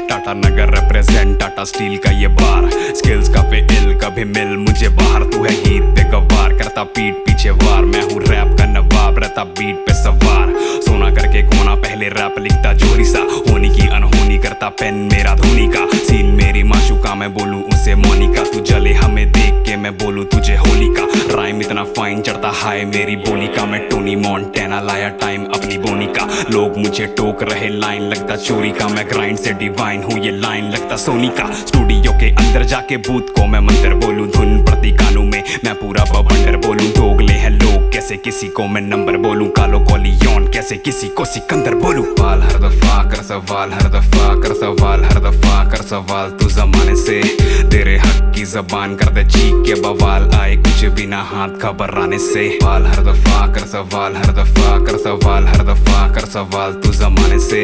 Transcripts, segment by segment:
टाटा नगर represent Tata steel का ये बार, skills का पे इल कभी मिल मुझे बाहर। तू है गीत पे गवार, करता पीठ पीछे वार। मैं हूँ रैप का नवाब, रहता बीट पे सवार। सोना करके कोना पहले रैप लिखता जोरी सा, होनी की अनहोनी करता पेन मेरा धोनी का। सीन मेरी माशुका, मैं बोलूं उसे मोनिका। तू जले हमें देख के मैं बोलूं तुझे होली का। राइम इतना फाइन चढ़ता हाय मेरी बोली का। मैं टोनी मोंटेना लाया टाइम अपनी बोनी का। लोग मुझे टोक रहे लाइन लगता चोरी का। मैं ग्राइंड से डिवाइन हूँ ये लाइन लगता सोनी का। स्टूडियो के अंदर जाके बूथ को मैं मंत्र बोलूं, धुन प्रति कानों में मैं पूरा बवंडर बोलूं। दोगले हैं लोग कैसे किसी को मैं नंबर बोलूं, कालो कॉलियन कैसे किसी को सिकंदर बोलूं। सवाल हर दफा कर सवाल, हर दफा कर सवाल, हर दफा कर सवाल। तू जमाने से तेरे हक की जबान कर दे चीख के बवाल। आए कुछ बिना हाथ घबराने से। सवाल हर दफा कर सवाल, हर दफा कर सवाल, हर दफा कर सवाल। तू जमाने से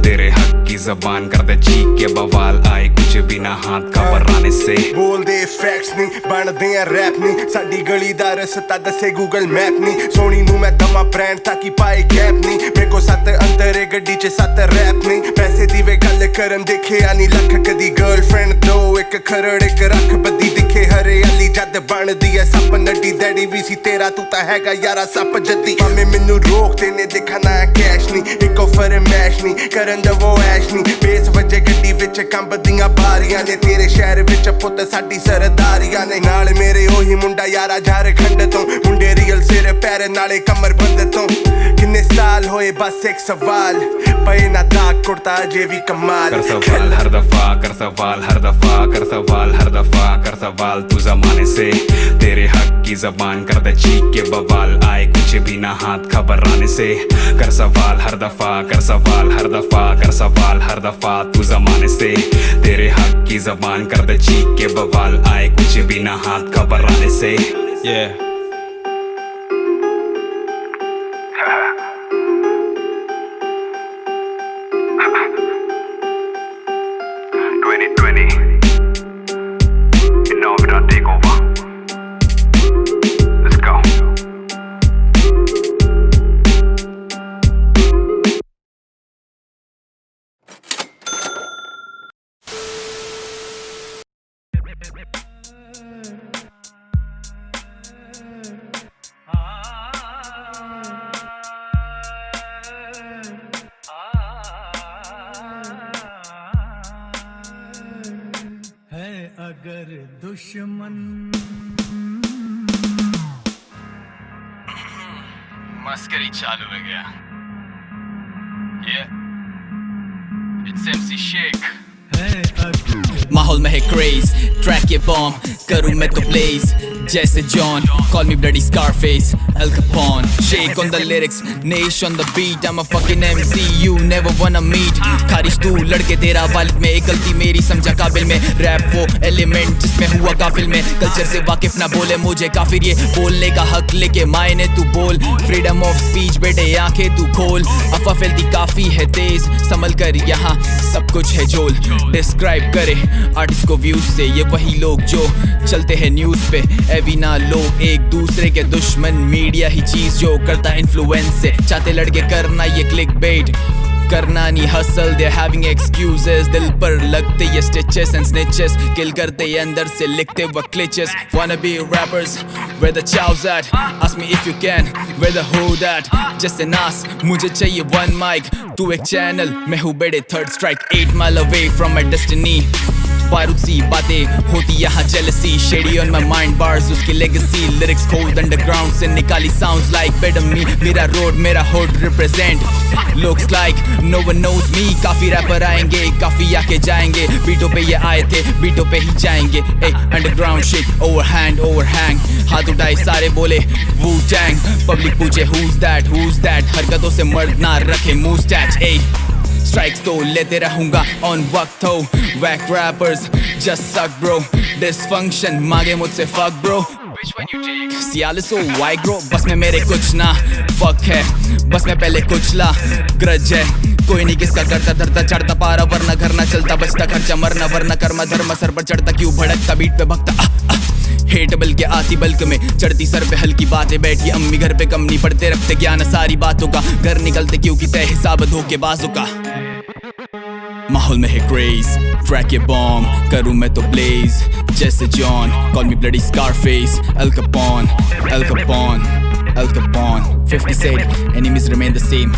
तेरे हक की जबान कर दे चीख के बवाल। आए कुछ बिना हाथ घबराने से। बोल दे फैक्ट्स नहीं बनदे आ रैप नहीं, साडी गली दा रस्ता दसे गूगल मैप नहीं। सोनी नू मैं दमा ब्रांड ताकि पाए गैप नहीं। मेरे को सत्त अंदर है गड्डी च सत्त रैप नहीं। पैसे दी वे गल करन देखे आनी लख कदी गर्लफ्रेंड दो एक खरड़ एक रख बदी दिखे हरियाली जद बनदी है सप नड्डी। डैडी भी सी तेरा तू ता हैगा यारा सप जद्दी। भाਵੇਂ ਮੈਨੂੰ ਰੋਕਦੇ ਨੇ ਦਿਖਣਾ ਕੈਸ਼ ਨਹੀਂ, ਇੱਕੋ ਫਰਮੈਸ਼ ਨਹੀਂ ਕਰਨ ਦਾ ਉਹ ਐਸ਼ ਨਹੀਂ। ਬੇਸ ਵਜੇ ਗੱਡੀ ਵਿੱਚ ਕੰਬਦੀਆਂ ਬਾਰੀਆਂ ਨੇ, ਤੇਰੇ ਸ਼ਹਿਰ ਵਿੱਚ ਪੁੱਤ ਸਾਡੀ ਸਰਦਾਰੀਆਂ ਨੇ। ਨਾਲ ਮੇਰੇ ਉਹੀ ਮੁੰਡਾ ਯਾਰਾ ਝਾਰਖੰਡ ਤੋਂ, ਮੁੰਡੇ ਰੀਅਲ ਸਿਰ ਪੈਰ ਨਾਲੇ ਕਮਰ ਬੰਦ ਤੋਂ। ਕਿੰਨੇ ਸਾਲ ਹੋਏ ਬਸ ਇੱਕ ਸਵਾਲ, ਪਏ ਨਾ ਦਾਗ ਕੁੜਤਾ ਅਜੇ ਵੀ ਕਮਾਲ। कर सवाल हर दफा कर सवाल, हर दफा कर सवाल, हर दफा कर सवाल। तू जमाने से तेरे हक की जबान कर दे चीख के बवाल। आए कुछ भी ना हाथ घबराने से। कर सवाल हर दफा कर सवाल, हर दफा कर सवाल, हर दफा। तू जमाने से तेरे हक की जबान कर दे चीख के बवाल। आए कुछ भी ना हाथ घबराने से। Yeah. अगर दुश्मन मस्करी चालू हो गया। It's MC Shake। माहौल में है क्रेज, ट्रैक ये बॉम्ब करूं मैं तो ब्लेज जैसे John. Call me bloody Scarface, Al Capone. Shake on the lyrics, gnash on the beat. I'm a fucking MC you never wanna meet। खारिश तू लड़के तेरा वालिद में, एक गलती मेरी समझा काबिल में। रैप वो एलिमेंट जिसमें हुआ काफिल में। कल्चर से वाकिफ ना बोले मुझे काफिर, ये बोलने का हक लेके मायने तू बोल। फ्रीडम ऑफ स्पीच बेटे आंखें तू खोल। अफवाह फैलती काफी है तेज, संभल कर यहाँ सब कुछ है झोल। डिस्क्राइब करे आर्टिस्ट को व्यूज से, ये वही लोग जो चलते हैं न्यूज पे। एविना लोग एक दूसरे के दुश्मन, मीडिया ही चीज जो करता इन्फ्लुएंस से। चाहते लड़के करना ये क्लिक बेट, करना नहीं हसल, they're having excuses। दिल पर लगते ये stitches and snitches, किल करते ये अंदर से लिखते वो glitches। Wanna be rappers, where the chow's at? Ask me if you can, where the hood at? Just an ass, मुझे चाहिए one mic, तू एक channel, मैं हूँ बेड़े third strike, 8 mile away from my destiny। बारूद सी बातें होती यहाँ jealousy, shady on my mind bars उसकी legacy। Lyrics cold underground से निकाली sounds like better me। मेरा road मेरा hood represent, looks like no one knows me। काफी रैपर आएंगे काफी आके जाएंगे, बीटों पे ये आए थे बीटों पे ही जाएंगे। अंडरग्राउंड शिट ओवरहैंड ओवरहैंग, हाथ उठाए सारे बोले वू टैंग। पब्लिक पूछे who's that, हरकतों से मर्द ना रखे mustache। स्ट्राइक्स तो लेते रहूंगा ऑन वक्त हो। वैक रैपर्स जस्ट सक ब्रो, डिसफंक्शन मांगे मुझसे फक ब्रो। सियालिस हो वाई ग्रो, बस में मेरे कुछ ना फक है, बस में पहले कुछ ला ग्रज है। कोई नहीं किसका करता धरता चढ़ता पारा, वरना घर ना चलता बचता खर्चा मरना। वरना कर्मा धर्म सर पर चढ़ता, क्यों भड़कता बीट पे भगता। हेट बल के आती बल्क में, चढ़ती सर पे हल्की बातें, बैठी अम्मी घर पे कम नहीं पढ़ते, रखते ज्ञान सारी बातों का, घर निकलते क्योंकि तय हिसाब धोखेबाजों का। माहौल में है क्रेज, ट्रैक ये बॉम्ब, करूं मैं तो ब्लेज जैसे John, call me bloody Scarface, Al Capone, L Capone, L Capone. 50 said enemies remain the same,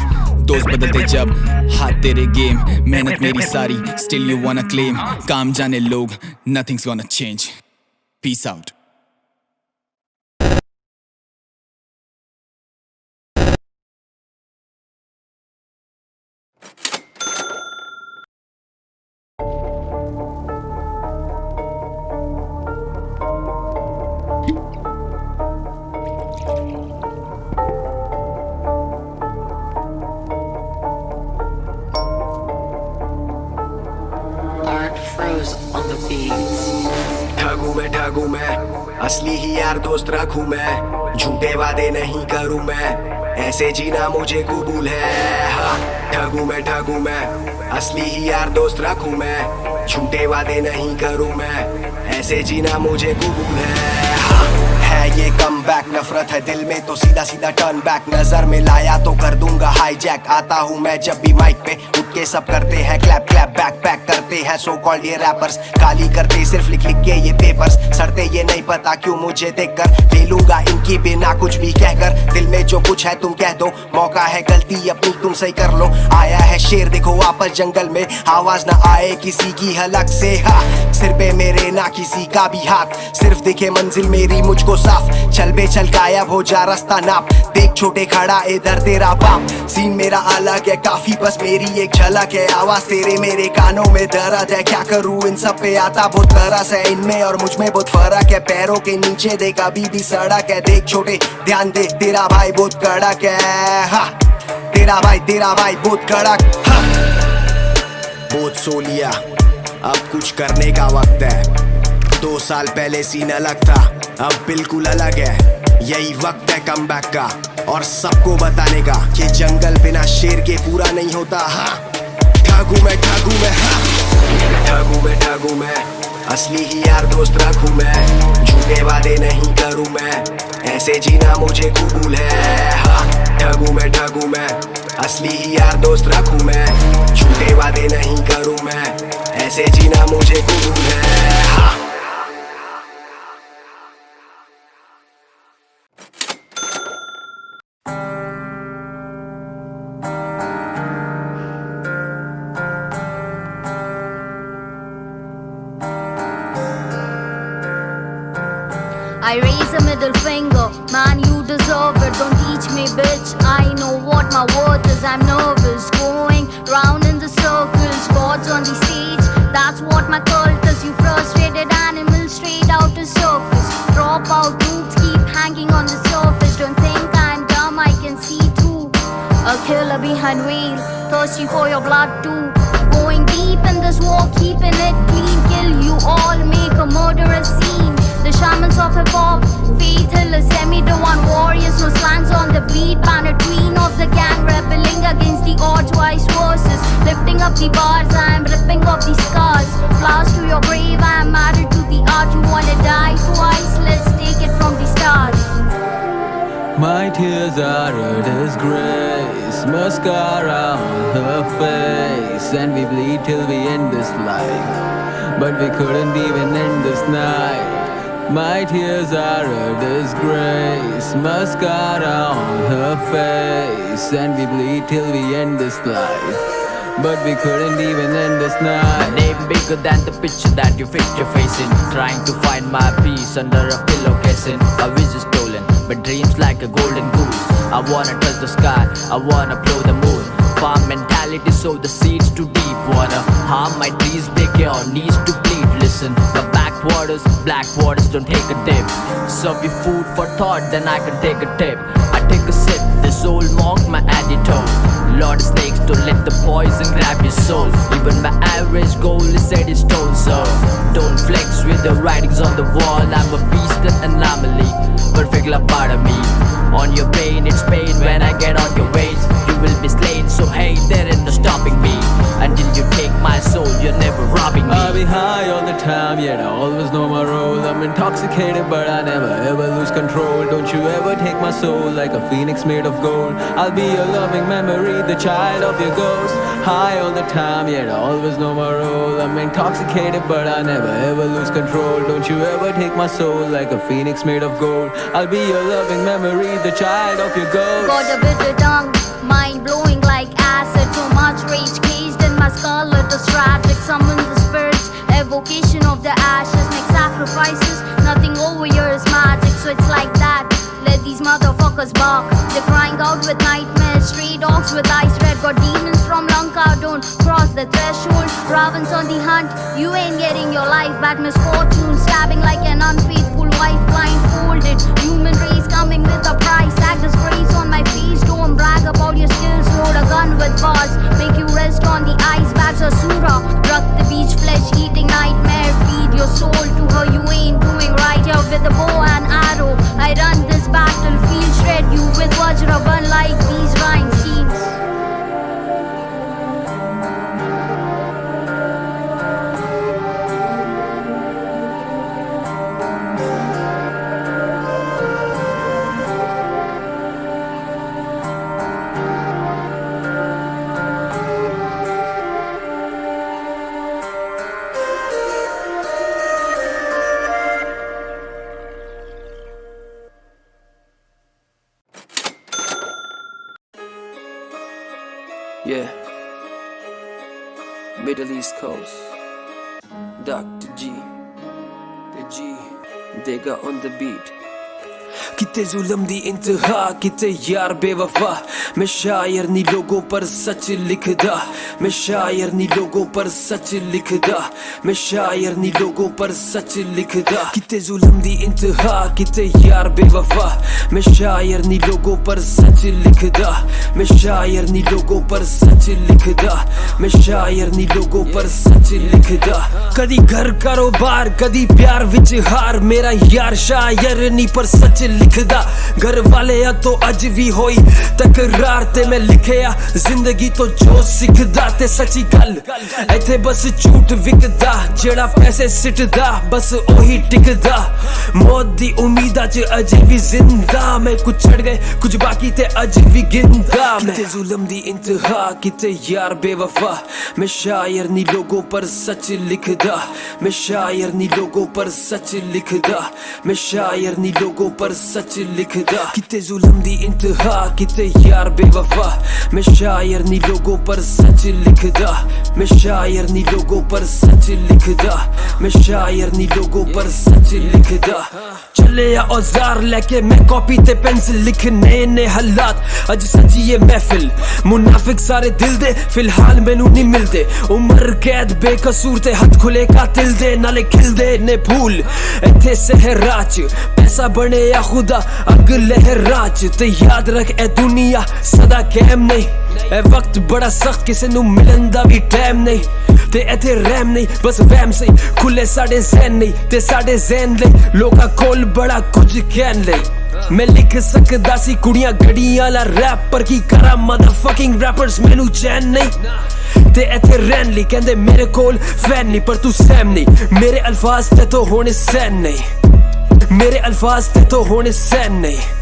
दोस्त बदलते जब हाथ तेरे गेम, मेहनत मेरी सारी still you wanna claim, काम जाने लोग nothing's gonna change, peace out। ठगू मैं असली ही यार दोस्त रखूं मैं, झूठे वादे नहीं करूं मैं, ऐसे जीना मुझे कबूल है। हाँ ठगू मैं असली ही यार दोस्त रखूं मैं, झूठे वादे नहीं करूं मैं, ऐसे जीना मुझे कबूल है। हाँ है ये कम बैक, नफरत है दिल में तो सीधा सीधा टर्न बैक, नजर में लाया तो कर दूंगा हाईजैक, आता हूँ मैं जब भी माइक पे, उठ के सब करते हैं क्लैप क्लैप, बैक पैक करते हैं सो कॉल्ड ये रैपर्स, गाली करते सिर्फ लिख लिख के ये पेपर्स, सड़ते ये नहीं पता क्यों मुझे देखकर, ले लूंगा इनकी बिना कुछ भी कहकर, दिल में जो कुछ है तुम कह दो, मौका है गलती अपनी तुम सही कर लो, आया है शेर देखो वापस जंगल में, आवाज ना आए किसी की हलक से। हाँ सिर पे मेरे ना किसी का भी हाथ, सिर्फ दिखे मंजिल मेरी मुझको साफ, चल बे चल गायब हो जा रास्ता नाप, देख छोटे खड़ा इधर तेरा बाप, सीन मेरा अलग है काफी बस मेरी एक झलक है, आवाज तेरे मेरे कानों में दर्द है, क्या करूं इन सब पे आता बहुत तरस है, इनमें और मुझ में बहुत फर्क है, पैरों के नीचे देख अभी भी सड़क है, देख छोटे ध्यान दे तेरा भाई बहुत कड़क है। हाँ तेरा भाई बहुत कड़क। हाँ बहुत सो लिया अब कुछ करने का वक्त है, 2 साल पहले सीन अलग था अब बिल्कुल अलग है, यही वक्त है कमबैक का और सबको बताने का कि जंगल बिना शेर के पूरा नहीं होता। हाँ ठगू मैं हाँ ठगू मैं असली ही यार दोस्त रखूं मैं, झूठे वादे नहीं करूं मैं, ऐसे जीना मुझे कबूल है। हाँ ठगू मैं असली ही यार दोस्त रखूं मैं, झूठे वादे नहीं करूं मैं, ऐसे जीना मुझे कबूल है। हाँ I raise a middle finger, man you deserve it, don't teach me bitch, I know what my worth is, I'm nervous, going round in the circles, gods on the stage, that's what my cult is, you frustrated animals straight out to surface, drop out roots keep hanging on the surface, don't think I'm dumb, I can see too, a killer behind wheel, thirsty for your blood too, going deep in this war, keeping it clean, kill you all, make a murderous scene. The shamans of hip-hop, faithful as semi-divine warriors, no slangs on the beat, banner queen of the gang, rebelling against the odds, vice verses, lifting up the bars, I am ripping off the scars, flowers to your grave, I am married to the art, you wanna die twice, let's take it from the start. My tears are a disgrace, mascara on her face, and we bleed till we end this life, but we couldn't even end this night. My tears are a disgrace, mascara on her face, and we bleed till we end this life, but we couldn't even end this night. My name bigger than the picture that you fixed your face in, trying to find my peace under a pillowcase in, my wish is stolen, but dreams like a golden goose. I wanna touch the sky, I wanna blow the moon, farm mentality sow the seeds too deep, wanna harm my trees, break your knees to bleed, listen, the backwaters, black waters don't take a dip, serve you food for thought then I can take a tip, I take a sip, this old monk my editor, Lord of snakes don't let the poison grab your soul, even my average goal is set in stone, so don't flex with the writings on the wall, I'm a beast and anomaly, perfect love part of me, on your pain it's pain, when I get on your ways you will be slain, so hey there ain't no stopping me, until you take my soul, you're never robbing me. I'll be high all the time, yet I always know my role. I'm intoxicated, but I never ever lose control. Don't you ever take my soul like a phoenix made of gold. I'll be your loving memory, the child of your ghost. High all the time, yet I always know my role. I'm intoxicated, but I never ever lose control. Don't you ever take my soul like a phoenix made of gold. I'll be your loving memory, the child of your ghost. Got a bitter tongue, mind blowing like acid. So much rage caged in my skull, it is tragic. Summon the spirits, evocation of the ashes. Make sacrifices, nothing over here is magic. So it's like that, let these motherfuckers bark. They're crying out with nightmares, stray dogs with eyes red. Got demons from Lanka, don't cross the threshold. Ravens on the hunt, you ain't getting your life back. Misfortune stabbing like an unfaithful wife, blindfolded. Human race coming with a price tag. Disgrace on my face, don't brag about your skills. Load a gun with bars, make you rest on the ice bags. Asura, drug the beach, flesh eating nightmare. Feed your soul to her, you ain't doing right. Here with a bow and arrow, I run this battlefield. Shred you with Vajra, burn like these rhyme schemes. Yeah, Middle East Coast, Dr. G, the G, Dega on the beat. किते जुल्म दी इंतहा किते यार बेवफा मैं शायर नी लोगों पर सच लिखदा मैं शायर नी लोगों पर सच लिखदा मैं शायर नी लोगों पर सच लिखदा किते जुल्म दी इंतहा किते यार बेवफा मैं शायर नी लोगों पर सच लिखदा मैं शायर नी लोगों पर सच लिखदा मैं शायर नी लोगों पर सच लिखदा कदी घर कारोबार कदी प्यार विच हार मेरा यार शायर नी पर सच लिखदा घर वाले तो अज भी होई तकरार ते मैं लिखिया जिंदगी तो जो सिखदा ते सच्ची गल इथे बस झूठ विकदा जेड़ा पैसे सिटदा बस ओही टिकदा मौत दी उम्मीदा च अज भी जिंदा मैं कुछ छड़ गए कुछ बाकी ते अज भी गिनदा किते जुल्म दी इंतहा किते यार बेवफा मैं शायर नी लोगों पर सच लिखदा मैं शायर नी लोगों पर सच लिखदा मैं शायर नी लोगों पर सच लिखदा किते जुल्म दी इंतहा किते यार बेवफा मैं शायर नी लोगों पर सच लिखदा मैं शायर नी लोगों पर सच लिखदा मैं शायर नी लोगों पर सच लिखदा चले या औजार लेके मैं कॉपी ते पेंसिल लिखने ने हालात अज सजी ये महफिल मुनाफिक सारे दिल दे फिलहाल मैनू नहीं मिलते उम्र कैद बेकसूर ते हथ खुले कातिल दे नाले खिल दे ने फूल इथे सहरा च पैसा बने या खुदा अग लहरा च ते याद रख ए दुनिया सदा कैम नहीं ए वक्त बड़ा सख्त किसे नू मिलन दा भी टाइम नहीं ते इथे रहम नहीं बस वहम से खुले साडे ज़हन नहीं ते साडे ज़हन ले लोकां कोल बड़ा कुछ कहन ले मैं लिख सकदा सी कुड़ियां गड़ियां आला रैप पर की करा मदरफकिंग रैपर्स मैनू चैन नहीं ते इथे रहन ली कहंदे मेरे कोल फैन नहीं पर तू सहम नहीं मेरे अल्फाज ते तो होने सहन नहीं मेरे अल्फाज ते तो होने सहन नहीं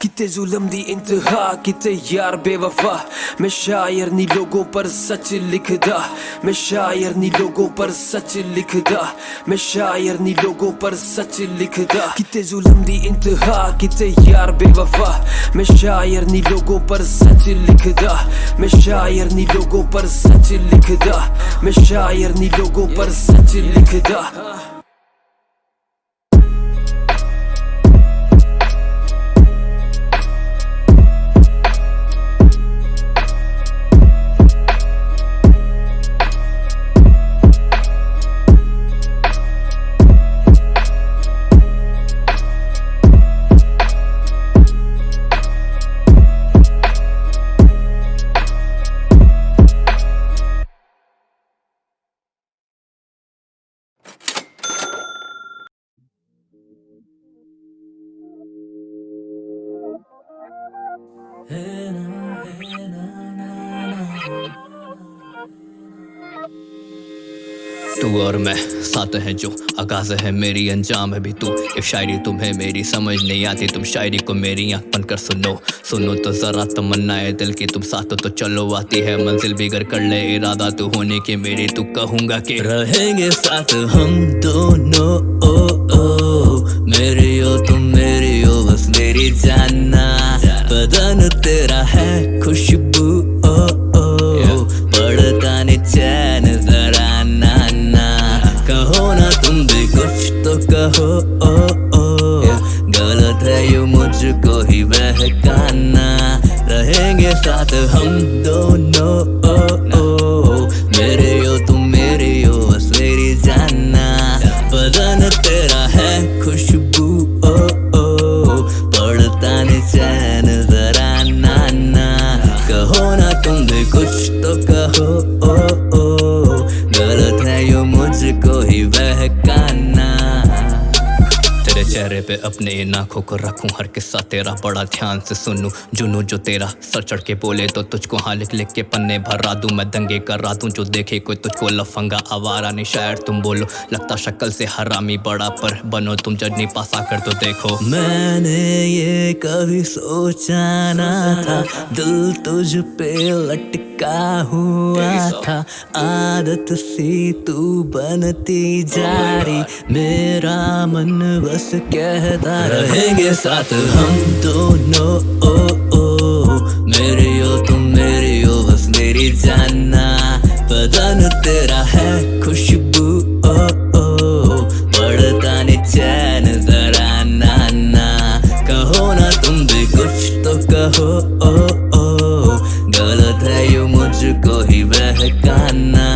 किते जुल्म दी इंतहा किते यार बेवफा मैं शायर नी लोगों पर सच लिखदा मैं शायर नी लोगों पर सच लिखदा मैं शायर नी लोगों पर सच लिखदा किते जुल्म दी इंतहा किते यार बेवफा मैं शायर नी लोगों पर सच लिखदा मैं शायर नी लोगों पर सच लिखदा मैं शायर नी लोगों पर सच लिखदा तू और मैं साथ हैं जो आगाज है मेरी अंजाम है भी तू। एक शायरी तुम्हें मेरी समझ नहीं आती, तुम शायरी को मेरी आंख बंद कर सुनो। सुनो तो जरा तमन्नाए दिल की, तुम साथ हो तो चलो आती है मंजिल भी। अगर कर ले इरादा तू होने के मेरी, तू कहूँगा कि रहेंगे साथ हम दोनों। ओ ओ मेरी हो तुम मेरी हो बस मेरी जानना। बदन तेरा है खुशबू ओ ओ पड़ता नहीं चैन जरा ना। कहो ना तुम भी कुछ तो कहो ओ ओ गलत है यूं मुझको ही बहकाना। रहेंगे साथ हम दोनों ओ ओ मेरे हो तुम मेरे हो बस मेरी जानना। बदन तेरा है खुशबू ओ ओ पड़ता नहीं चैन जरा ना। कहो ना तुम भी कुछ तो कहो ओ ओ गलत है यूं मुझको ही बहकाना। तेरे चेहरे पे अपने इन आँखों को रखूं, हर किस्सा तेरा बड़ा ध्यान से सुनूं। जुनू जो तेरा सर चढ़ के बोले तो तुझको हाँ लिख लिख के पन्ने भरा दूं। मैं दंगे कर रहा दूं जो देखे कोई तुझको लफंगा आवारा नहीं शायर तुम बोलो। लगता शक्ल से हरामी बड़ा पर बनो तुम जज नहीं पासा कर तो देखो। मैंने ये कभी सोचा ना था दिल तुझ पे लटका हुआ था। आदत सी तू बनती जा रही मेरा मन बस कहता रहेंगे साथ हम दोनों। ओ ओ मेरी हो तुम मेरी हो बस मेरी जानना। बदन तेरा है खुशबू ओ ओ पड़ता नहीं चैन जरा ना। कहो ना तुम भी कुछ तो कहो ओ ओ गलत है यूं मुझको ही बहकाना।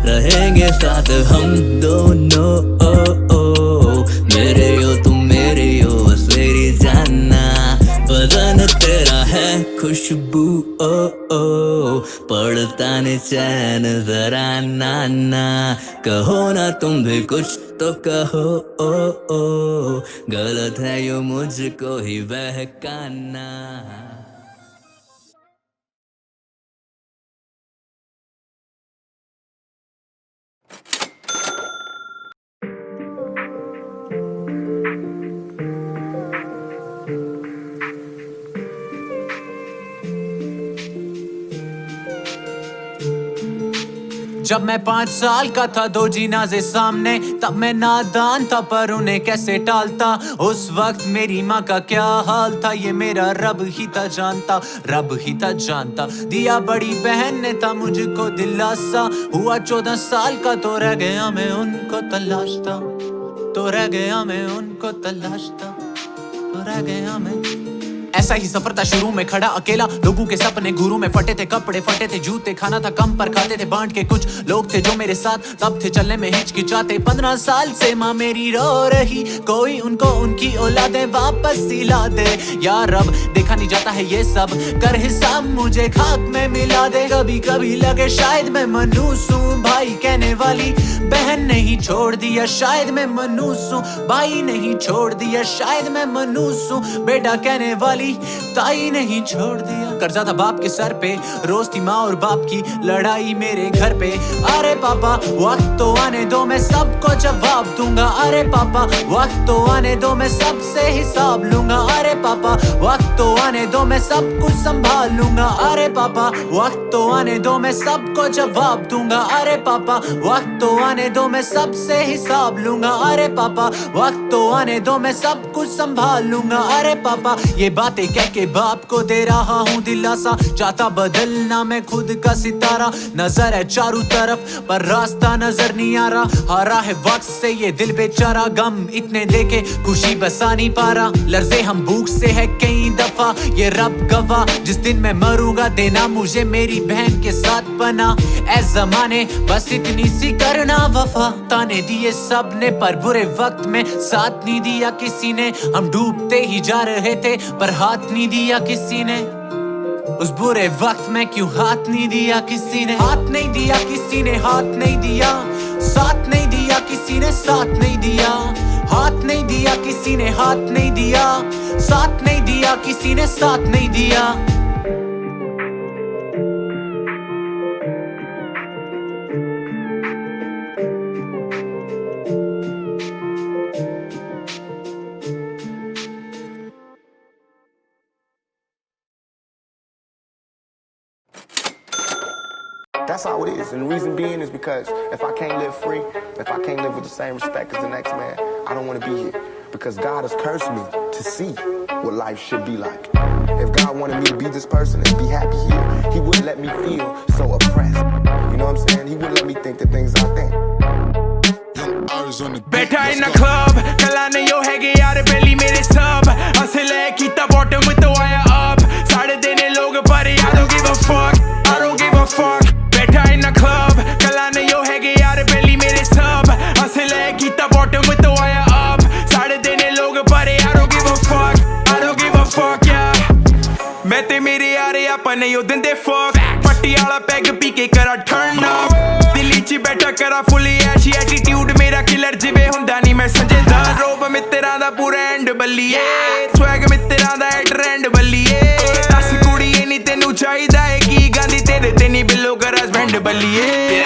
रहेंगे साथ हम दोनों ओ ओ मेरे हो तुम मेरे हो बस मेरी जानना। बदन तेरा है खुशबू ओ ओ पड़ता नहीं चैन जरा ना। कहो ना तुम भी कुछ तो कहो ओ ओ गलत है यूं मुझको ही बहकाना। जब मैं 5 साल का था 2 जिनाज़े सामने, तब मैं नादान था पर उन्हें कैसे टालता। उस वक्त मेरी माँ का क्या हाल था ये मेरा रब ही था जानता, रब ही था जानता। दिया बड़ी बहन ने था मुझको दिलासा, हुआ 14 साल का तो रह गया मैं उनको तलाशता, तो रह गया मैं उनको तलाशता, तो रह गया मैं। ऐसा ही सफर था शुरू में खड़ा अकेला, लोगों के सपने गुरु में फटे थे कपड़े फटे थे जूते, खाना था कम पर खाते थे बांट के। कुछ लोग थे जो मेरे साथ तब थे चलने में हिचकिचाते। 15 साल से माँ मेरी रो रही, कोई उनको उनकी औलादे वापस दिला दे। यार अब देखा नहीं जाता है ये सब, कर हिसाब मुझे खाक में मिला दे। कभी कभी लगे शायद मैं मनूस हूँ, भाई कहने वाली बहन नहीं छोड़ दिया, शायद मैं मनूस हूँ, भाई नहीं छोड़ दिया, शायद मैं मनूस हूँ, बेटा कहने वाली ताई नहीं छोड़ दिया। कर्जा था बाप के सर पे, रोज थी माँ और बाप की लड़ाई मेरे घर पे। अरे पापा वक्त तो आने दो मैं सबको जवाब दूंगा, अरे पापा वक्त तो आने दो मैं सबसे हिसाब लूंगा, अरे पापा वक्त तो आने दो मैं सब कुछ संभाल लूंगा, अरे पापा वक्त तो आने दो मैं सबको जवाब दूंगा, अरे पापा वक्त तो आने दो मैं सबसे हिसाब लूंगा, अरे पापा वक्त तो आने दो मैं सब कुछ संभाल लूंगा, अरे पापा। ये बातें कह के बाप को दे रहा हूँ दिलासा, चाहता बदलना मैं खुद का सितारा। नजर है चारों तरफ पर रास्ता नजर नहीं आ रहा, हारा है वक्त से ये दिल बेचारा। गम इतने देके खुशी बसा नहीं पा रहा, लर्जे हम भूख से है कई दफा, ये रब गवाह जिस दिन मैं मरूंगा देना मुझे मेरी बहन के साथ बना। ऐ जमाने बस इतनी सी करना वफा, ताने दिए सब ने पर बुरे वक्त में साथ नहीं दिया किसी ने। हम डूबते ही जा रहे थे पर हाथ नहीं दिया किसी ने, उस बुरे वक्त में क्यों हाथ नहीं दिया किसी ने, हाथ नहीं दिया किसी ने, हाथ नहीं दिया, साथ नहीं दिया किसी ने, साथ नहीं दिया, हाथ नहीं दिया किसी ने, हाथ नहीं दिया, साथ नहीं दिया किसी ने, साथ नहीं दिया। That's how it is. And the reason being is because if I can't live free, if I can't live with the same respect as the next man, I don't want to be here. Because God has cursed me to see what life should be like. If God wanted me to be this person and be happy here, He wouldn't let me feel so oppressed. You know what I'm saying? He wouldn't let me think the things I think. Better in the club, kalane yo hege yaar belly mere sub. Asle kita bottom with the wire up. Saade dene log par I don't give a fuck. I don't give a fuck. Better in the club, kalane yo hege yaar belly mere sub. Asle kita bottom with the wire up. Saade dene log par I don't give a fuck. I don't give a fuck, yeah. मैं ते मेरे यारे अपने यो दिन दे fuck. Patiala peg P के करा turn up. Delhi च बैठा करा fully ऐशी attitude मेरा killer जिवे हुंदा नहीं मैं संजेदा. रोब मित्तरां दा पूरा एंड बल्लिए. swag मित्तरां दा ट्रेंड बल्लिए. दस कुड़िए नी तेनू चाहिदा है की गांधी तेरे ते नी बिल्लो करा band बल्लिए.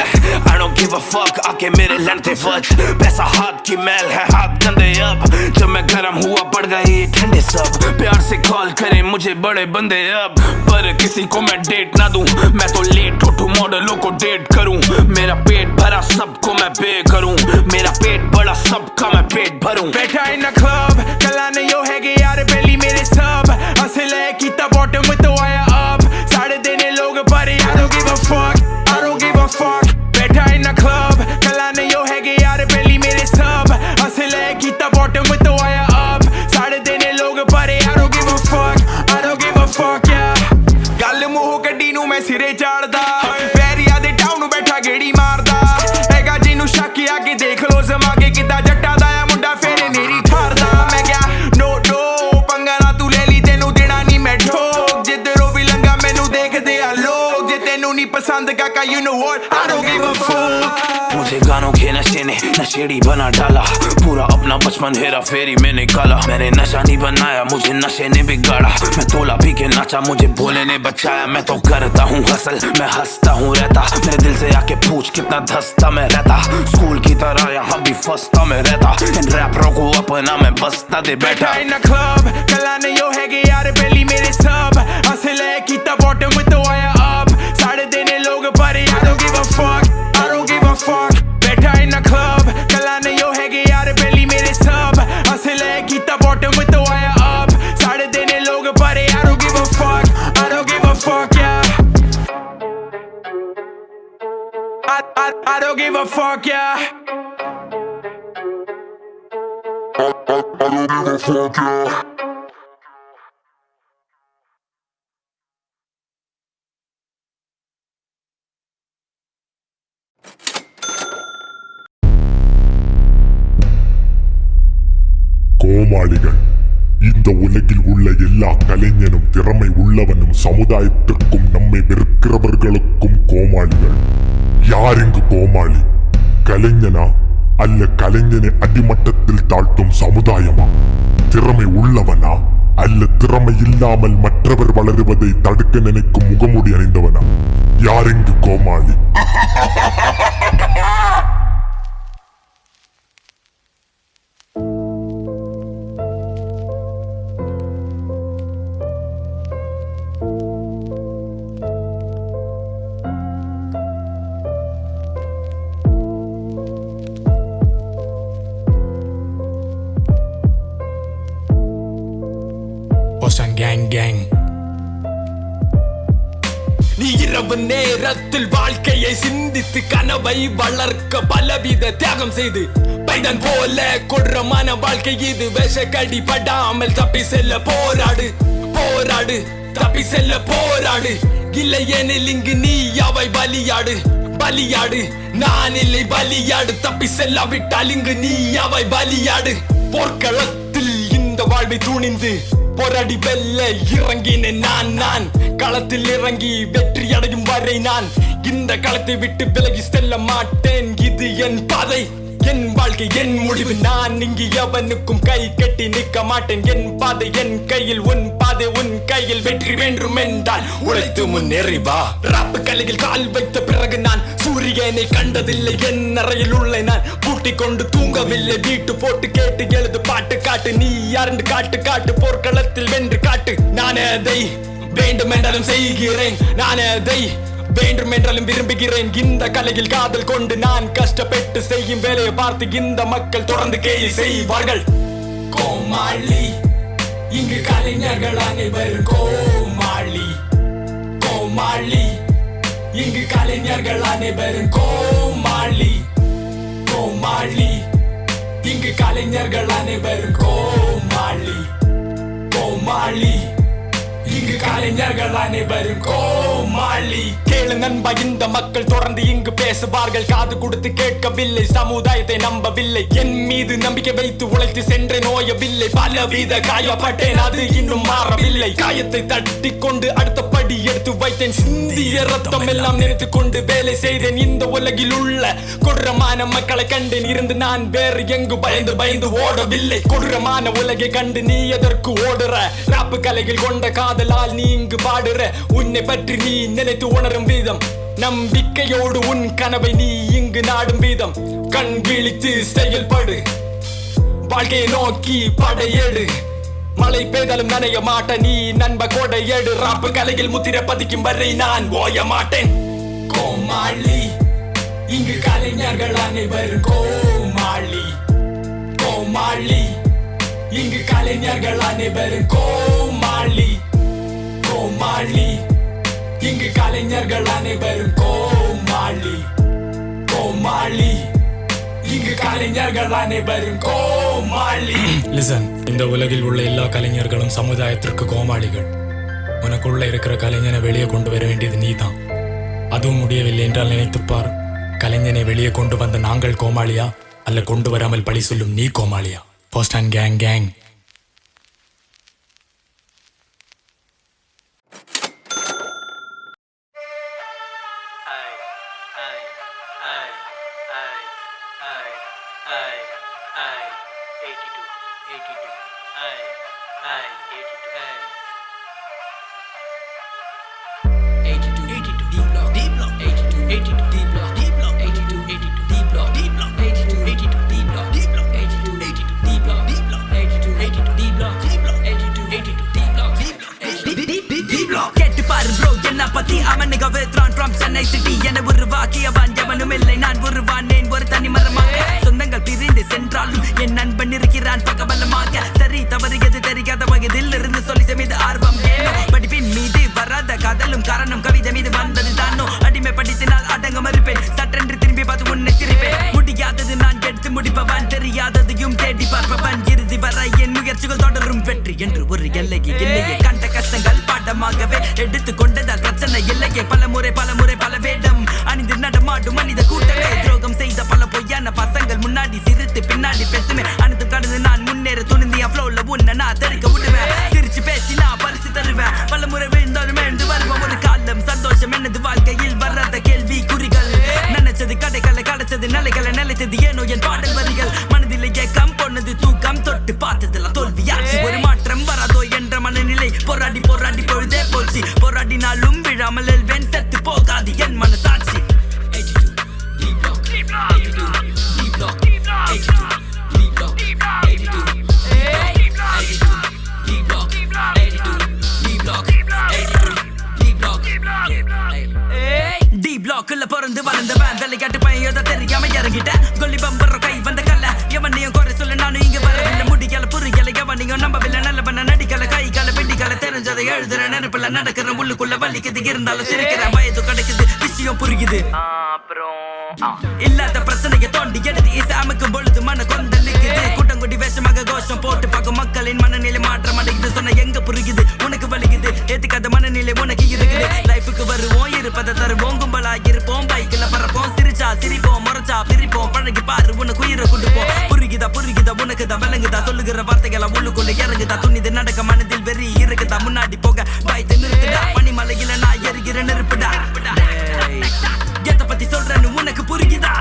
I don't give a fuck आके मेरे लड़ते फच. पैसा हाथ की मैल है हाथ गंदे अब. जब मैं गरम हुआ पड़ गए ठंडे सब. प्यार से कॉल करें मुझे बड़े बंदे अब. पर किसी को मैं डेट ना दूं. मैं तो लेट उठूं मॉडलों को डेट करूं. मेरा पेट भरा सबको मैं पे करूं. मेरा पेट बड़ा सबका मैं पेट भरूं. बैठा in the club, kalane yo hege yaar belly mere sub. Asle kita bottom with the wire up. Saade dene log par I don't give a fuck. I don't give a fuck. बैठा in the club, kalane yo hege yaar belly mere sub. Asle kita bottom with the wire up. Saade dene log par I don't give a fuck. I don't give a fuck, yeah. ਗੱਲ ਮੂੰਹ ਗੱਡੀ ਨੂੰ ਮੈਂ ਸਿਰੇ ਚਾੜਦਾ. ਵੈਰੀਆਂ ਦੇ town ਨੂੰ ਬੈਠਾ ਗੇੜੀ ਮਾਰਦਾ. ਹੈਗਾ ਜਿਹਨੂੰ ਸ਼ੱਕ ਆ ਕੇ ਦੇਖ ਲੋ ਜ਼ਮਾ ਕੇ ਕਿੱਦਾਂ ਜੱਟਾਂ ਦਾ ਆ ਮੁੰਡਾ ਫੇਰੇ ਨੇਰੀ ਠਾਰਦਾ. ਮੈਂ ਕਿਹਾ ਨੋ ਨੋ ਪੰਗਾ ਨਾ ਤੂੰ ਲੈ ਲਈ ਤੈਨੂੰ ਦੇਣਾ ਨਹੀਂ ਮੈਂ ਠੋਕ. ਜਿੱਧਰੋਂ ਵੀ ਲੰਗਾ ਮੈਨੂੰ ਦੇਖਦੇ ਆ ਲੋਕ. ਜੇ ਤੈਨੂੰ ਨਹੀਂ ਪਸੰਦ ਕਾਕਾ you know what I don't give a fuck. मुझे गानों के नशे ने नशेड़ी बना डाला. पूरा अपना बचपन हेरा फेरी में निकाला. मैंने नशा नहीं बनाया मुझे नशे ने बिगाड़ा. मैं तोला पी के नाचा मुझे भोले ने बचाया. मैं तो करता हूँ हसल मैं हंसता हूँ रहता. मेरे दिल से आके पूछ कितना धंसता मैं रहता. स्कूल की तरह यहाँ भी फंसता मैं रहता. इन रैपरों को अपना मैं बसता दे बैठा. in the club, kalane yo hege yaar belly mere sub. Asle kita bottom with the wire up. Saade dene log par I don't give a fuck. I don't give a fuck. Better in the club, kalane yo hege yaar belly mere sub. Asle kita bottom with the wire up. Saade dene log par I don't give a fuck. I don't give a fuck, yeah. I don't give a fuck, yeah. I don't give a fuck, yeah. கோமாளிகள் இந்த உலகில் உள்ள எல்லா கலைஞனும் திறமை உள்ளவனும் சமுதாயத்திற்கும் நம்மை வெறுக்கிறவர்களுக்கும் கோமாளிகள். யார் இங்கு கோமாளி? கலைஞனா அல்ல கலைஞனை அடிமட்டத்தில் தாழ்த்தும் சமுதாயமா? திறமை உள்ளவனா அல்ல திறமை இல்லாமல் மற்றவர் வளருவதை தடுக்க நினைக்கும் முகமூடி அணிந்தவனா? யார் இங்கு கோமாளி? Gang gang. நீ இரவு நேரத்தில் வாழ்க்கையை சிந்தித்து கனவை வளர்க்க பலவித தியாகம் செய்து பைடன் போல கொடூரமான வாழ்க்கை இது. விஷக்கடி படாமல் தப்பி செல்ல போராடு போராடு தப்பி செல்ல போராடு. இல்லை எனில் இங்கு நீ அவை பலியாடு பலியாடு. நான் இல்லை பலியாடு. தப்பி செல்லாவிட்டால் இங்கு நீ அவை பலியாடு. போர்க்களத்தில் இந்த வாழ்வை துணிந்து போராடி வெல்ல இறங்கினேன் நான் களத்தில் இறங்கி வெற்றி அடையும் வரை நான் இந்த களத்தை விட்டு விலகி செல்ல மாட்டேன். இது என் பாதை என் வாழ்க்கை என் முடிவு. நான் இங்கு எவனுக்கும் கை கட்டி நிற்க மாட்டேன். என் பாதை என் கையில் உன் பாதை உன் கையில். வெற்றி வேண்டும் என்றால் உழைத்து முன்னேறி வா. ராப்பு கலையில் கால் வைத்த பிறகு நான் சூரியனை கண்டதில்லை. என் அறையில் உள்ள நான் பூட்டிக் கொண்டு தூங்கவில்லை. வீட்டு போட்டு கேட்டு எழுது பாட்டு காட்டு. நீ யாருன்னு காட்டு காட்டு. போர்க்களத்தில் வென்று காட்டு. நான் அதை வேண்டும் என்றாலும் செய்கிறேன். நான் அதை வேண்டும் என்றாலும் விரும்புகிறேன் இந்த கலையில் காதல் கொண்டு நான் கஷ்டப்பட்டு செய்யும் வேலையை பார்த்து இந்த மக்கள் தொடர்ந்து கேலி செய்வார்கள். கோமாளி இங்கு கலைஞர்கள் அனைவரும் கோமாளி. கோமாளி இங்கு கலைஞர்கள் அனைவரும் கோமாளி. கோமாளி இங்கு கலைஞர்கள் அனைவரும் கோமாளி. கோமாளி இங்கு கலைஞர்கள் அனைவரும் கோமாளி. கேளு நண்பா, இந்த மக்கள் தொடர்ந்து இங்கு பேசுவார்கள். காது கொடுத்து கேட்கவில்லை, சமுதாயத்தை நம்பவில்லை. என் மீது நம்பிக்கை வைத்து உழைத்து சென்ற நோயவில்லை. பலவித காயப்பட்டேன், அது இன்னும் மாறவில்லை. காயத்தை தட்டி கொண்டு அடுத்த படி எடுத்து வைத்தேன். சிந்திய ரத்தம் எல்லாம் நினைத்து கொண்டு வேலை செய்தேன். இந்த உலகில் உள்ள கொடூரமான மக்களை கண்டேன். இருந்து நான் வேறு எங்கு பயந்து பயந்து ஓடவில்லை. கொடூரமான உலகை கண்டு நீ எதற்கு ஓடுற? ராப்பு கலைகள் கொண்ட காதலால் நீ இங்கு பாடுற. உன்னை பற்றி நீ நினைத்து உணரும் வீதம், நம்பிக்கையோடு உன் கனவை நீ இங்கு நாடும் வீதம். கண் விழித்து செயல்படு, வாழ்க்கையை நோக்கி படையேடு. மழை பெய்தாலும் நனைய மாட்ட நீ நண்ப கொடையேடு. ராப்பு கலையில் முத்திர பதிக்கும் வரை நான் ஓய மாட்டேன். கோமாளி இங்கு கலைஞர்கள் அனைவரும் கோமாளி. கோமாளி இங்கு கலைஞர்கள் அனைவரும் கோமாளி. கோமாளி இங்கு கலைஞர்கள் அனைவரும் கோமாளி. கோமாளி இங்கு கலைஞர்கள் அனைவரும் கோமாளி. லிசன், இந்த உலகில் உள்ள எல்லா கலைஞர்களும் சமுதாயத்திற்கு கோமாளிகள். உனக்குள்ள இருக்கிற கலைஞனை வெளியே கொண்டு வர வேண்டியது நீதான். அதுவும் முடியவில்லை என்றால் நினைத்துப்பார், கலைஞனை வெளியே கொண்டு வந்த நாங்கள் கோமாளியா, அல்ல கொண்டு வராமல் பழி சொல்லும் நீ கோமாளியா? Post and gang. கேட்டு பாரு ப்ரோ, என்ன பத்தி அவனுக்கு வேத்ரான் from Chennai city. என உருவாக்கியவன் எவனும் இல்லை, நான் உருவானேன் ஒரு தனி மரமாக. சொந்தங்கள் பிரிந்து சென்றாலும் என் நண்பன் இருக்கிறான் பக்கபலமாக. சரி தவறு எது தெரியாத வயதில் இருந்து சொல்லி மீது ஆர்வம் ஏனோ. படிப்பின் மீது வராத காதலும் காரணம் கவிதை மீது வந்தது தானோ. அடிமை படித்தினால் அடங்க மறுப்பேன், சட்டென்று திரும்பி பார்த்து உன்னை சிரிப்பேன். முடியாதது நான் எடுத்து முடிப்பவன், தெரியாததையும் தேடி பார்ப்பவன். இறுதி வரை என் முயற்சிகள் தொடரும், வெற்றி என்று ஒரு எல்லைக்கு இல்லையே. கண்ட கஷ்டங்கள் பாடமாகவே எடுத்து கொண்டதால் பிரச்சனை இல்லையே. பல முறை பல வேடம் அணிந்து நடமாடும் மனித கூட்டமே. துரோகம் செய்த பல பொய்யான பசங்கள் முன்னாடி சிரித்து பின்னாடி பேசுமே. அனைத்து கடந்து நான் முன்னேற துணிந்திய ஃப்ளோல உன்னை நான் தெரிக்க விடுவேன். சிரிச்சு பேசி நான் பரிசு தருவேன். பல முறை விழுந்தாலும் எழுந்து வருவோம் ஒரு காலம். சந்தோஷம் என்னது வாழ்க்கையில் வராத கேள்வி குறிகள். நினைச்சது கடைகளை கிடைச்சது, நிலைகளை நிலைச்சது ஏனோ என் பாடல் வரிகள். மனதில் ஏக்கம் பொன்னது தூக்கம், தொட்டு பார்த்ததில்ல தோல்வியாச்சு. ஒரு மாற்றம் வராதோ என்ற மனநிலை. போராடி போராடி பொழுதே போச்சு. போராடினாலும் விழாமல் எல்வேன், செத்து போகாது என் மனசாட்சி. டி பிளாக்ல பிறந்து வளர்ந்தவன், வேலைக்காட்டு பையன் தெரியாம இறங்கிட்டேன். கொல்லி பம்பர் கை வந்த கல்ல, எவனையும் குறை சொல்ல நானும் இங்க வரவில்லை. முடிக்கல புரியல, எவனையும் நம்பவில்லை. நல்லவன நடிக்கல, கை கால பிடிக்கல, தெரிஞ்சதை எழுதுற நெருப்புல நடக்கிற. உள்ளுக்குள்ள வலிக்குது, இருந்தாலும் சிரிக்கிற. வயது கிடைக்குது, விஷயம் புரியுது. இல்லாத பிரச்சனையை தோண்டி எடுத்து இசாமுக்கும் பொழுது மன கொந்தளிக்குது. கூட்டங்குடி வேஷமாக கோஷம் போட்டு பார்க்கும் மக்களின் மனநிலை மாற்றம் அடைக்குது. சொன்ன எங்க புரியுது, உனக்கு வலிக்குது. ஏத்துக்காத மனநிலை உனக்கு இருக்குது. லைஃபுக்கு வருவோம், இருப்பதை தருவோம். கும்பலா இருப்போம், பைக்கில் பறப்போம். சிரிச்சா சிரிப்போம், முறைச்சா பிரிப்போம். பழகி பாரு, உனக்கு உயிரை கொடுப்போம். புரியுதா உனக்கு தான் விளங்குதா? சொல்லுகிற வார்த்தைகளை உள்ளுக்குள்ள இறங்குதா? துணிது நடக்க மனதில் வெறி இருக்குதா? முன்னாடி போக பயத்தை நிறுத்துடா. பனிமலையில நான் எரிகிற நெருப்புடா. எதை பத்தி சொல்றேன்னு உனக்கு புரியுதா?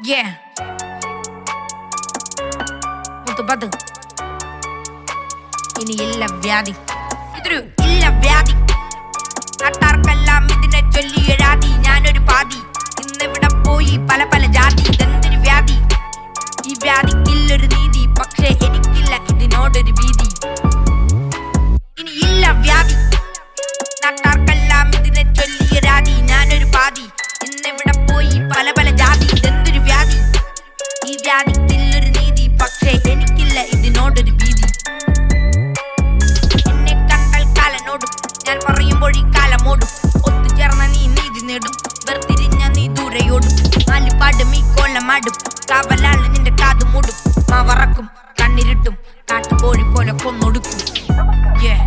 Yeah. മുത്തുപത് ഇനി ഇല്ല വ്യാധി, ഇതൊരു ഇല്ല വ്യാധി. നാട്ടാർക്കെല്ലാം ഇതിനെ ചൊല്ലി എഴാതി. ഞാനൊരു പാതി, ഇന്നിവിടെ പോയി പല പല ജാതി. ഇതെന്തൊരു വ്യാധി, ഈ വ്യാധിക്കില്ലൊരു നീതി. പക്ഷേ എനിക്കില്ല ഇതിനോടൊരു ഭീതി. ഇനി ഇല്ല വ്യാധി, നാട്ടാർക്കെല്ലാം ഇതിനെ ചൊല്ലി എഴാതി. ഞാനൊരു പാതി, ഇന്നിവിടെ പോയി പല പല ജാതി. ഇതെന്തൊരു വ്യാധി, ഈ വ്യാധിക്കില്ലൊരു നീതി. പക്ഷേ എനിക്കില്ല ഇതിനോടൊരു ഭീതി. എന്നെ കണ്ടാൽ കാലനോടും, ഞാൻ പറയുമ്പോഴീ കാലമോടും. ഒത്തുചേർന്ന നീ നീതി നേടും, വെറുതിരിഞ്ഞ നീ ദൂരെയോടും. നാലുപാടും ഈ കോലമാടും, കാവലാള് നിന്റെ കാതു മൂടും. മാവറക്കും കണ്ണിരിട്ടും, കാട്ടുകോഴി പോലെ കൊന്നൊടുക്കും. Yeah.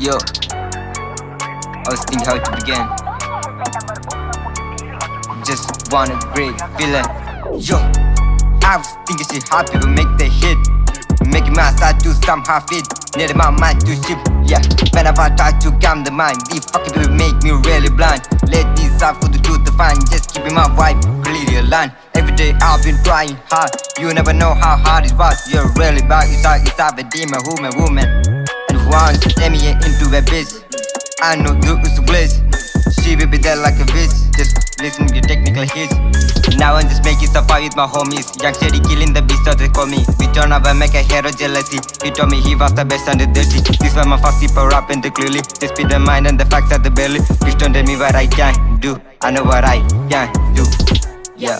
Yo, I was thinking how to begin. Just want a great feeling. Yo, I was thinking shit happy but make the hit. Making my side do somehow fit. Needed my mind to shift. Yeah, whenever I try to calm the mind, these fucking people make me really blind. Let these out for the truth to find. Just keeping my vibe clearly aligned. Every day I've been trying hard. You never know how hard it was. You're really bad. Inside a demon, woman. Once let me into a bitch. I know you is a bliss. She will be there like a bitch. Just listen to your technical hits. Now I'm just making stuff out with my homies. Young Shady killing the beast, so they call me. We turn up and make a hero jealousy. He told me he was the best under dirty. This was my first keeper up in the clearly. They speed the mind and the facts at the belly. Please don't tell me what I can do. I know what I can do. Yeah.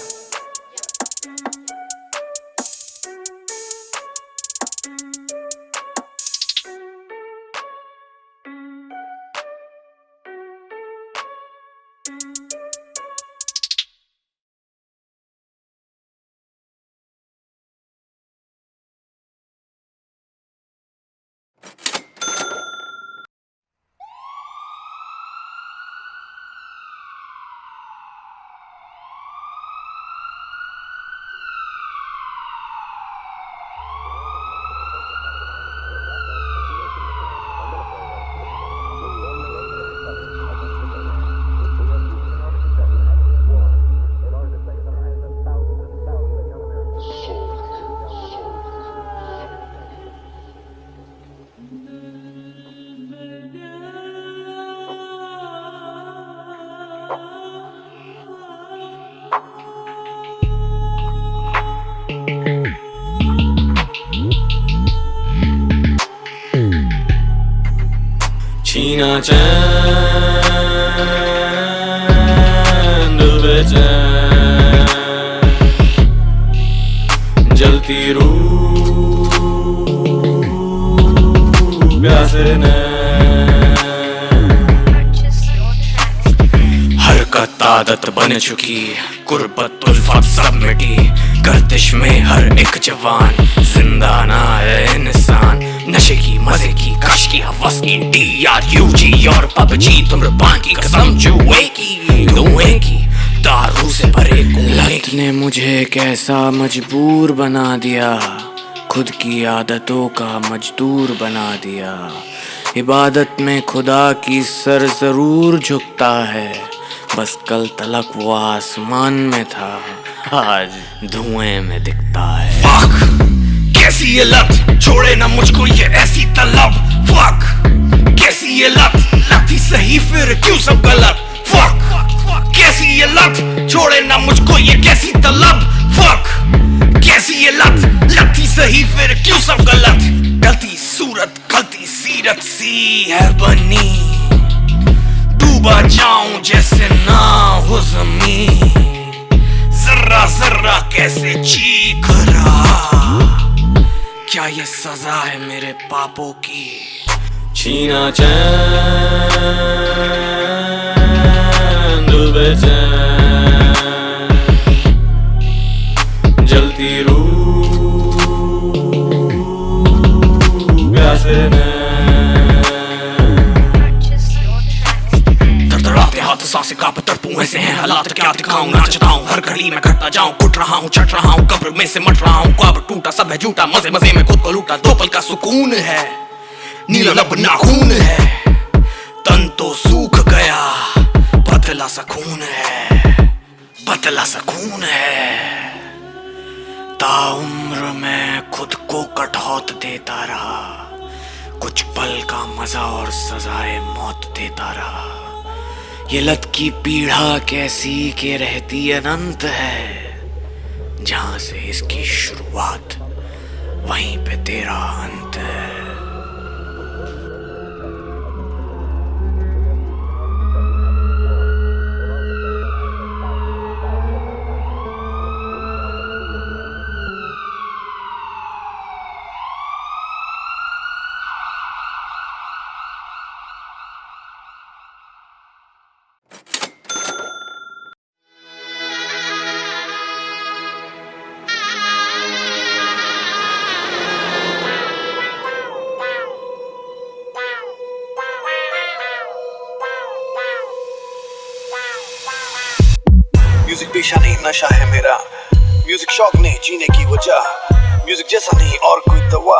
छीना चैन दिल बेचैन जलती रूह प्यासे हरकत आदत बन चुकी कुर्बत उल्फत सब मिटी गर्दिश में हर एक जवान जिंदा ना है इंसान नशे की मजे की काश की हवस की DRUG और PUBG धूम्रपान की कसम जुए की धुएं की दारू से भरे लत ने मुझे कैसा मजबूर बना दिया खुद की आदतों का मजदूर बना दिया इबादत में खुदा की सर जरूर झुकता है बस कल तलक वो आसमान में था आज धुएं में दिखता है Fuck! कैसी ये लत छोड़े ना मुझको ये ऐसी तलब Fuck! कैसी ये लत ही सही फिर क्यों सब गलत Fuck! कैसी ये लत छोड़े ना मुझको ये कैसी तलब Fuck! कैसी ये लत ही सही फिर क्यों सब गलत गलती सूरत गलती सीरत सी है बनी डूबा जाऊं जैसे ना हो ज़मीन जर्रा जर्रा कैसे चीख रहा क्या ये सजा है मेरे पापों की छीना चैन दिल बेचैन जलती रूह प्यासे दरदरा सांसें कांप तड़पूं ऐसे हैं हालात क्या दिखाऊं नाचता हूं हर घड़ी में घटता जाऊं कुट रहा हूं चट रहा हूं कब्र में से मट रहा हूं ख्वाब टूटा सब है झूठा मजे मजे में खुद को लूटा दो पल का सुकून है नीला लब नाखून है तन तो सूख गया पतला सा खून है पतला सा खून है ताउम्र मैं खुद को कठौत देता रहा कुछ पल का मजा और सजाए मौत देता रहा ये लत की पीड़ा कैसी के रहती अनंत है जहां से इसकी शुरुआत वहीं पे तेरा अंत है म्यूजिक पेशा नहीं नशा है मेरा म्यूजिक शौक नहीं जीने की वजह म्यूजिक जैसा नहीं और कोई दवा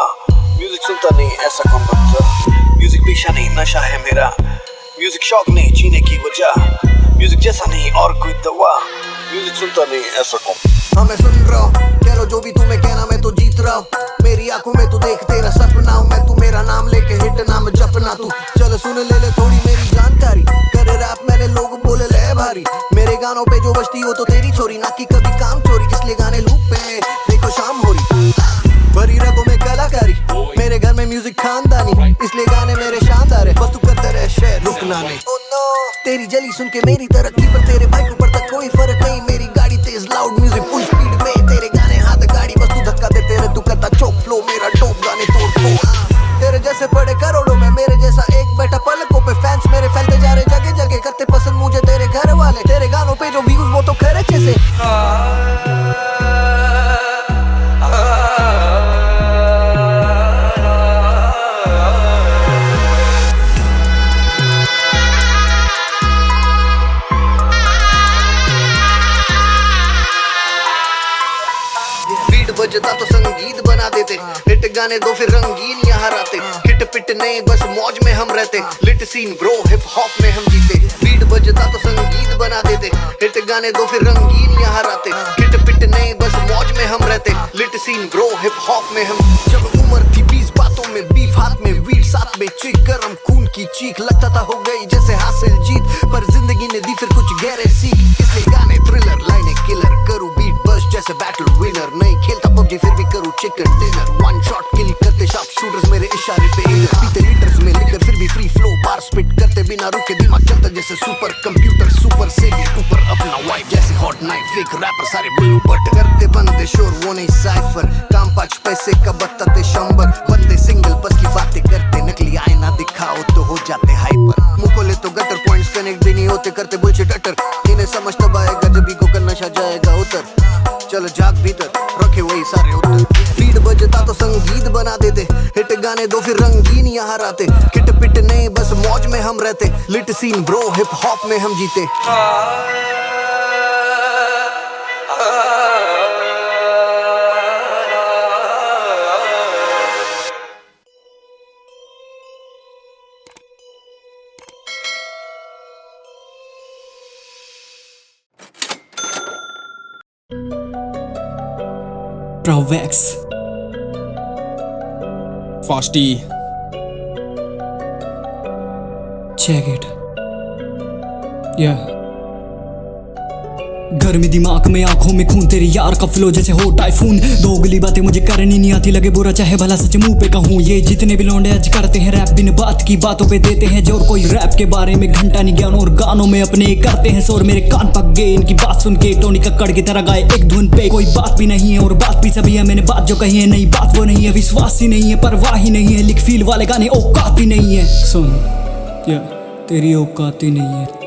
म्यूजिक सुनता नहीं ऐसा कौन बनता म्यूजिक पेशा नहीं नशा है मेरा म्यूजिक शौक नहीं जीने की वजह म्यूजिक जैसा नहीं और कोई दवा म्यूजिक सुनता नहीं ऐसा कौन हाँ मैं सुन रहा हूँ कह लो जो भी तुम्हें कहना मैं तो जीत रहा हूँ मेरी आंखों में तू देख तेरा सपना हूँ मैं तू मेरा नाम लेके हिट नाम जपना तू चल सुन ले थोड़ी मेरी जानकारी करे रैप मैंने लोग बोले ले भारी मेरे गानों पे जो बजती हो तो तेरी छोरी ना की कभी काम चोरी इसलिए गाने लूप पे देखो शाम हो रही भरी रगों में कलाकारी मेरे घर में म्यूजिक खानदानी इसलिए गाने मेरे शानदार है बस तू करते रहे शेयर रुकना नहीं तेरी जली सुन के मेरी तरक्की पर तेरे भाई को पड़ता कोई फर्क नहीं मेरी गाड़ी तेज लाउड म्यूजिक फुल स्पीड में तेरे गाने हाथ गाड़ी बस तू धक्का देते रहे तू करता चौक फ्लो मेरा डोप गाने तोड़ फोड़ तेरे जैसे पड़े करोड़ों में मेरे जैसा एक बेटा पलकों पे फैंस मेरे फैलते जा रहे जगह जगह करते पसंद मुझे तेरे घर वाले तेरे गानों पे जो व्यूज वो तो खरे कैसे बजता तो संगीत बना देते हिट गाने दो फिर रंगीन यहाँ रहते हिट पिट नहीं बस मौज में हम रहते lit scene bro hip hop में हम जीते बीट बजता तो संगीत बना देते हिट गाने दो फिर रंगीन यहाँ रहते हिट पिट नहीं बस मौज में हम रहते lit scene bro hip hop में हम जब उम्र थी 20 बातों में बीफ हाथ में वीट साथ में चिक गरम खून की चीख लगता था हो गई जैसे हासिल जीत पर जिंदगी ने दी फिर कुछ गहरे सीख इसलिए गाने थ्रिलर लाइनें किलर करूँ बीट बस जैसे बैटल विनर नहीं खेलता पबजी फिर भी करूँ चिकन डिनर वन शॉट किल करते शार्प शूटर्स मेरे इशारे पे पीते लीटर्स में लेकर फिर भी फ्री फ्लो बार स्पिट करते बिना रुके दिमाग चलता जैसे सुपर कंप्यूटर सुपर से भी ऊपर अपना वाइफ जैसे हॉट नाइफ फेक रैपर सारे बुल्लू बट करते बंदे शोर वो नहीं साइफर काम 5 पैसे का बताते 100 बंदे सिंगल बस की बातें करते नकली आईना दिखाओ तो हो जाते हाइपर मुंह खोले तो गटर पॉइंट्स कनेक्ट भी नहीं होते करते बुलशिट अटर इन्हें समझ तब आएगा जब भी को नशा जाएगा उतर चल जाग भीतर रखे वही सारे उत्तर बीट बजता तो संगीत बना देते हिट गाने दो फिर रंगीन यहाँ रहते किट पिट नहीं बस मौज में हम रहते lit scene bro hip hop में हम जीते Provex Frosty Check it Yeah गर्मी दिमाग में आंखों में खून तेरे यार का फ्लो जैसे हो टाइफून दोगली बातें मुझे करनी नहीं आती लगे बुरा चाहे भला सच मुंह पे कहूँ ये जितने भी लौंडे आज करते हैं रैप बिन बात की बातों पे देते हैं जोर कोई रैप के बारे में घंटा नहीं ज्ञान और गानों में अपने करते हैं शोर मेरे कान पक गए इनकी बात सुन के टोनी कक्कड़ की तरह गाए एक धुन पे कोई बात भी नहीं है और बात भी सभी है मैंने बात जो कही है नई बात वो नहीं है विश्वास ही नहीं है परवाह ही नहीं है लिख फील वाले गाने औकात ही नहीं है सुन तेरी औकात ही नहीं है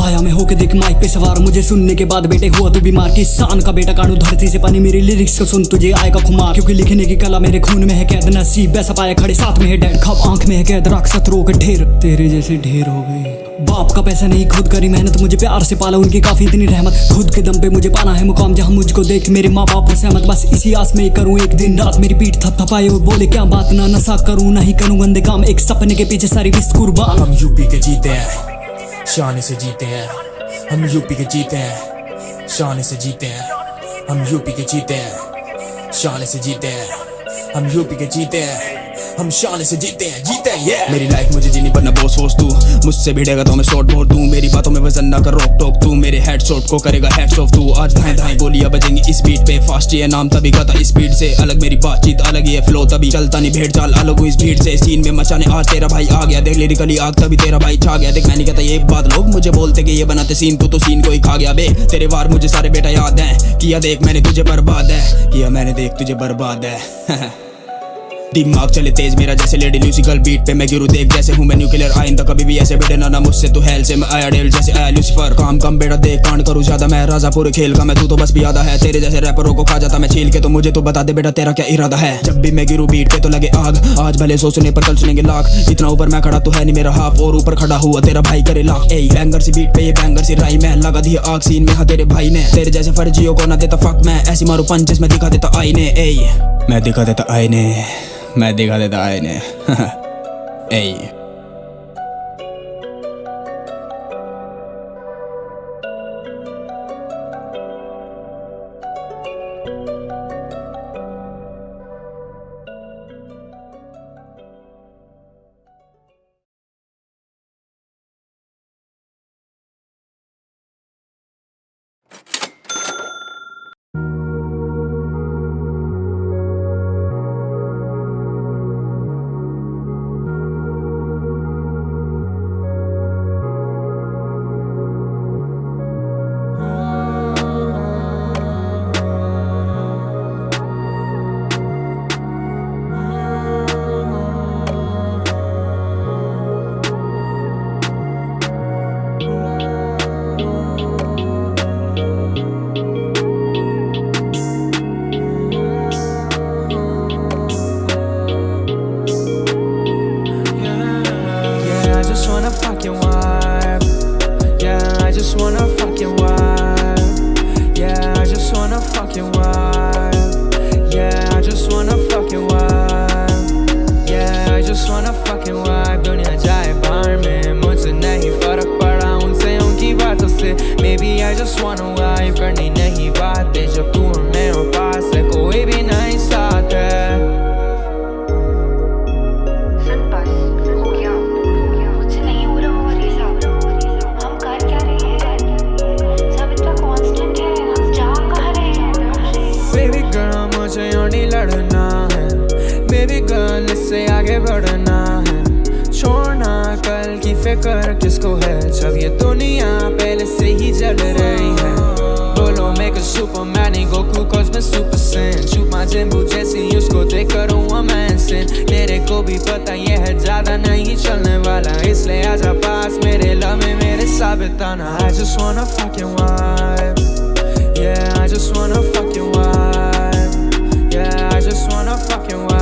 आया मैं होके देख माइक पे सवार, मुझे सुनने के बाद बेटे हुआ तू बीमार। किसान का बेटा कानू धरती से पानी, मेरी लिरिक्स को सुन तुझे आएगा खुमार। क्योंकि लिखने की कला मेरे खून में है कैद, नसीब ऐसा पाया खड़े साथ में है डैड। खब आंख में है कैद, राख शत्रुओं के ढेर, तेरे जैसे ढेर हो गए। बाप का पैसा नहीं खुद करी मेहनत, मुझे प्यार से पाला उनकी काफी इतनी रहमत। खुद के दम पे मुझे पाना है मुकाम, जहाँ मुझको देख मेरे माँ बाप हो सहमत। बस इसी आस में करूँ एक दिन रात, मेरी पीठ थपथपाए और बोले क्या बात, ना नशा करूँ ना ही करूँ गंदे काम, एक सपने के पीछे सारी विश्व कुर्बान। हम यूपी के जीते हैं, शान से जीते हैं। हम यूपी के जीते हैं, शान से जीते हैं। हम यूपी के जीते हैं, शान से जीते हैं। हम यूपी के जीते हैं, हम शान से जीते हैं, जीते हैं yeah! मेरी लाइफ मुझे जीनी वरना बोस होस तू, मुझसे भिड़ेगा तो मैं शॉर्ट बोल दूं। मेरी बातों में वजन ना कर रोक टोक तू, मेरे हेड शॉट को करेगा हेड्स ऑफ तू। आज धाएं धाएं गोलियां बजेंगी इस बीट पे, फास्ट ये नाम तभी गाता इस स्पीड से। अलग मेरी बातचीत अलग ही है फ्लो, तभी चलता नहीं भेड़ चाल, अलग हूँ इस भीड़ से। सीन में मचाने आज तेरा भाई आ गया, देख लिरिकली आग तभी तेरा भाई छा गया। देख मैं नहीं कहता ये बात, लोग मुझे बोलते कि ये बनाते सीन, तू तो सीन को ही खा गया बे। तेरे वार मुझे सारे बेटा याद है, किया देख मैंने तुझे बर्बाद है, किया मैंने देख तुझे बर्बाद है। दिमाग चले तेज मेरा जैसे लेडी ल्यूसिकल बीट पे मैं गिरू देख जैसे हूँ मैं न्यूक्लियर। आइंदा कभी भी ऐसे भिड़े ना मुझसे, तू हेल से मैं आया डेल जैसे आया लूसीफर। काम कम बेटा देख कांड करूँ ज्यादा, मैं राजा पूरे खेल का मैं, तू तो बस भी आधा है। तेरे जैसे रैपरों को खा जाता मैं छील के, तो मुझे तो बता दे बेटा तेरा क्या इरादा है। जब भी मैं गिरू बीट पे तो लगे आग, आज भले सोचने पर कल सुनेंगे लाख। इतना ऊपर मैं खड़ा तो है नहीं मेरा हाफ, और ऊपर खड़ा हुआ तेरा भाई करे लाख। ए बैंगर सी बीट पे ये बैंगर सी राई में लगा दी आग सीन में, हाँ तेरे भाई ने। तेरे जैसे फर्जियों को ना देता फक मैं, ऐसी मारू पंचेस मैं दिखा देता आईने। ए मैं दिखा देता आईने, मैं दिखा देता आईने। ए फिक्र किसको है जब ये दुनिया पहले से ही जल रही है। बोलो मैं कि सुपरमैन ही गोकू cause मैं सुपर सैन। शूट माँ जिम्बू जैसी उसको देख कर हुआ मैं सिन। मेरे को भी पता ये है ज्यादा नहीं चलने वाला, इसलिए आजा पास मेरे लम्हे मेरे साथ बिताना। I just wanna fucking vibe, yeah I just wanna fucking vibe, yeah I just wanna fucking vibe.